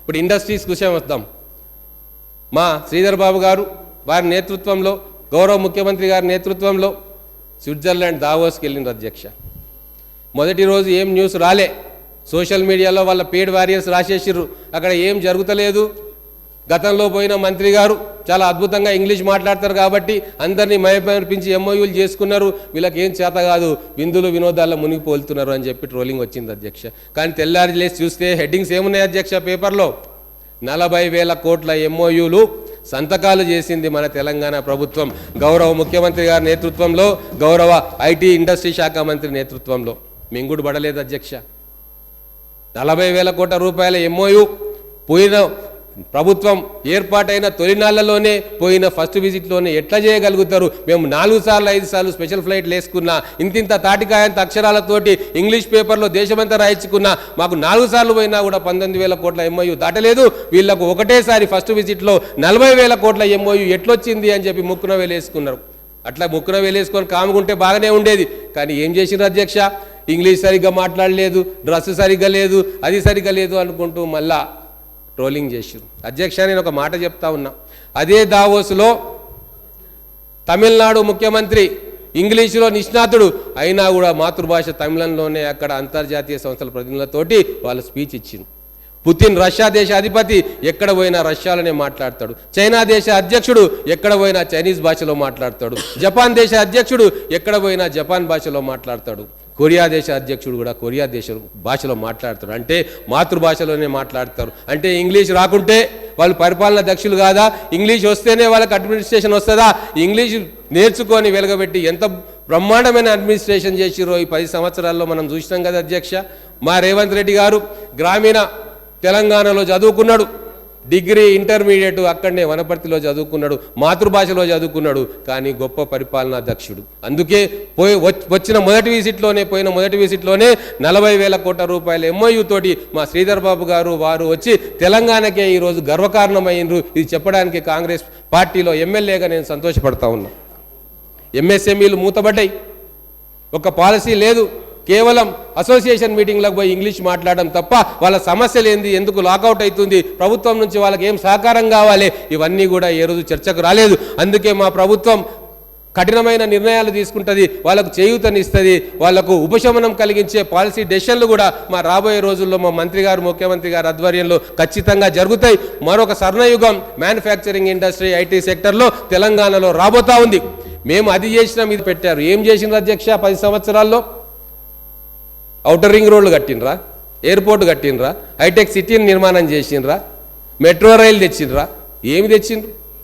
ఇప్పుడు ఇండస్ట్రీస్ విషయం వద్దాం. మా శ్రీధర్ బాబు గారు వారి నేతృత్వంలో, గౌరవ ముఖ్యమంత్రి గారి నేతృత్వంలో స్విట్జర్లాండ్ దావోస్కి వెళ్ళిండ్రు అధ్యక్ష. మొదటి రోజు ఏం న్యూస్ రాలే, సోషల్ మీడియాలో వాళ్ళ పెయిడ్ వారియర్స్ రాసేసిర్రు, అక్కడ ఏం జరుగుతలేదు. గతంలో పోయిన మంత్రి గారు చాలా అద్భుతంగా ఇంగ్లీష్ మాట్లాడతారు కాబట్టి అందరినీ మయమర్పించి ఎంఓయూలు చేసుకున్నారు, వీళ్ళకి ఏం చేత కాదు, విందులు వినోదాల్లో మునిగిపోలుతున్నారు అని చెప్పి ట్రోలింగ్ వచ్చింది అధ్యక్ష. కానీ తెల్లారి లేసి చూస్తే హెడ్డింగ్స్ ఏమున్నాయి అధ్యక్ష పేపర్లో? 40,000 కోట్ల ఎంఓయూలు సంతకాలు చేసింది మన తెలంగాణ ప్రభుత్వం, గౌరవ ముఖ్యమంత్రి గారి నేతృత్వంలో, గౌరవ ఐటీ ఇండస్ట్రీ శాఖ మంత్రి నేతృత్వంలో. మింగుడు పడలేదు అధ్యక్ష. 40,000 కోట్ల రూపాయల ఎంఓయూ పోయిన ప్రభుత్వం ఏర్పాటైన తొలినాళ్లలోనే, పోయిన ఫస్ట్ విజిట్లోనే ఎట్లా చేయగలుగుతారు? మేము 4 సార్లు 5 సార్లు స్పెషల్ ఫ్లైట్లు వేసుకున్నా, ఇంతింత తాటికాయంత అక్షరాలతోటి ఇంగ్లీష్ పేపర్లో దేశమంతా రాయించుకున్నా, మాకు 4 సార్లు పోయినా కూడా 19,000 కోట్ల ఎంఓయూ దాటలేదు. వీళ్లకు ఒకటేసారి ఫస్ట్ విజిట్లో 40,000 కోట్ల ఎంఓయూ ఎట్లొచ్చింది అని చెప్పి ముక్కున వేలేసుకున్నారు. అట్లా ముక్కున వేలేసుకొని కాముకుంటే బాగానే ఉండేది. కానీ ఏం చేసినారు అధ్యక్ష? ఇంగ్లీష్ సరిగ్గా మాట్లాడలేదు, డ్రెస్ సరిగ్గా లేదు, అది సరిగ్గా లేదు అనుకుంటూ మళ్ళా ట్రోలింగ్ చేసారు అధ్యక్ష. నేను ఒక మాట చెప్తా ఉన్నా, అదే దావోస్లో తమిళనాడు ముఖ్యమంత్రి ఇంగ్లీషులో నిష్ణాతుడు అయినా కూడా మాతృభాష తమిళంలోనే అక్కడ అంతర్జాతీయ సంస్థల ప్రతినిధులతోటి వాళ్ళు స్పీచ్ ఇచ్చింది. పుతిన్ రష్యా దేశ అధిపతి ఎక్కడ పోయినా రష్యాలోనే మాట్లాడతాడు. చైనా దేశ అధ్యక్షుడు ఎక్కడ పోయినా చైనీస్ భాషలో మాట్లాడతాడు. జపాన్ దేశ అధ్యక్షుడు ఎక్కడ పోయినా జపాన్ భాషలో మాట్లాడతాడు. కొరియా దేశ అధ్యక్షుడు కూడా కొరియా దేశ భాషలో మాట్లాడతాడు. అంటే మాతృభాషలోనే మాట్లాడతారు. అంటే ఇంగ్లీష్ రాకుంటే వాళ్ళు పరిపాలన దక్షులు కాదా? ఇంగ్లీష్ వస్తేనే వాళ్ళకి అడ్మినిస్ట్రేషన్ వస్తుందా? ఇంగ్లీష్ నేర్చుకొని వెలగబెట్టి ఎంత బ్రహ్మాండమైన అడ్మినిస్ట్రేషన్ చేసిరో ఈ 10 సంవత్సరాల్లో మనం చూసినాం కదా అధ్యక్ష. మా రేవంత్ రెడ్డి గారు గ్రామీణ తెలంగాణలో చదువుకున్నాడు, డిగ్రీ ఇంటర్మీడియట్ అక్కడనే వనపర్తిలో చదువుకున్నాడు, మాతృభాషలో చదువుకున్నాడు. కానీ గొప్ప పరిపాలనా దక్షుడు. అందుకే పోయిన మొదటి విజిట్లోనే 40,000 కోట్ల రూపాయల ఎంఓయూ తోటి మా శ్రీధర్ బాబు గారు వారు వచ్చి తెలంగాణకే ఈరోజు గర్వకారణమైనరు. ఇది చెప్పడానికి కాంగ్రెస్ పార్టీలో ఎమ్మెల్యేగా నేను సంతోషపడతా ఉన్నా. ఎంఎస్ఎంఈలు మూతబడ్డాయి, ఒక పాలసీ లేదు, కేవలం అసోసియేషన్ మీటింగ్లకు పోయి ఇంగ్లీష్ మాట్లాడడం తప్ప వాళ్ళ సమస్యలు ఏంది, ఎందుకు లాకౌట్ అవుతుంది, ప్రభుత్వం నుంచి వాళ్ళకి ఏం సహకారం కావాలి, ఇవన్నీ కూడా ఏ రోజు చర్చకు రాలేదు. అందుకే మా ప్రభుత్వం కఠినమైన నిర్ణయాలు తీసుకుంటుంది, వాళ్ళకు చేయూతనిస్తుంది, వాళ్లకు ఉపశమనం కలిగించే పాలసీ డెసిషన్లు కూడా మా రాబోయే రోజుల్లో మా మంత్రి గారు ముఖ్యమంత్రి గారి ఆధ్వర్యంలో ఖచ్చితంగా జరుగుతాయి. మరొక స్వర్ణయుగం మ్యానుఫ్యాక్చరింగ్ ఇండస్ట్రీ ఐటీ సెక్టర్లో తెలంగాణలో రాబోతా ఉంది. మేము అది చేసినాం, ఇది పెట్టారు. ఏం చేసినారు అధ్యక్ష 10 సంవత్సరాల్లో? ఔటర్ రింగ్ రోడ్లు కట్టినరా, ఎయిర్పోర్ట్ కట్టినరా, హైటెక్ సిటీని నిర్మాణం చేసినరా, మెట్రో రైలు తెచ్చిండ్రా, ఏమి తెచ్చిండ్రు?